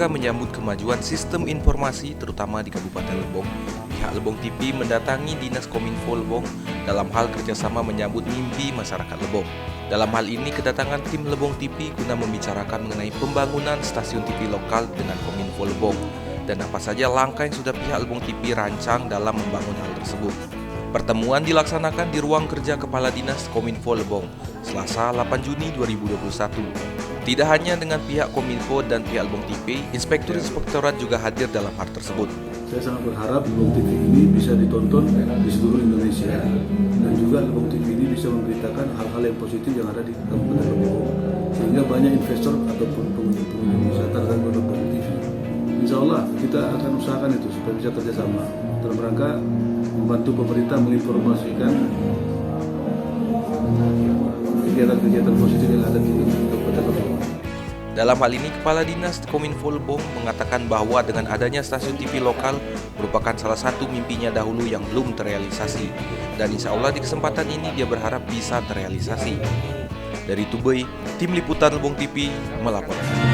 rangka menyambut kemajuan sistem informasi terutama di Kabupaten Lebong, pihak Lebong TV mendatangi Dinas Kominfo Lebong dalam hal kerjasama menyambut mimpi masyarakat Lebong. Dalam hal ini kedatangan tim Lebong TV guna membicarakan mengenai pembangunan stasiun TV lokal dengan Kominfo Lebong dan apa saja langkah yang sudah pihak Lebong TV rancang dalam membangun hal tersebut. Pertemuan dilaksanakan di ruang kerja Kepala Dinas Kominfo Lebong, Selasa 8 Juni 2021. Tidak hanya dengan pihak Kominfo dan pihak Lebong TV, Inspektur-Inspektorat juga hadir dalam hal tersebut. Saya sangat berharap Lebong TV ini bisa ditonton di seluruh Indonesia dan juga Lebong TV ini bisa memberitakan hal-hal yang positif yang ada di Kabupaten Lebong sehingga banyak investor ataupun pengunjung wisata datang ke Lebong TV. Insya Allah kita akan usahakan itu supaya bisa kerjasama dalam rangka membantu pemerintah menginformasikan kegiatan-kegiatan positif yang ada di Kabupaten Lebong. Dalam hal ini, Kepala Dinas Kominfo Lebong mengatakan bahwa dengan adanya stasiun TV lokal merupakan salah satu mimpinya dahulu yang belum terrealisasi. Dan insya Allah di kesempatan ini dia berharap bisa terrealisasi. Dari Tubei, Tim Liputan Lebong TV melaporkan.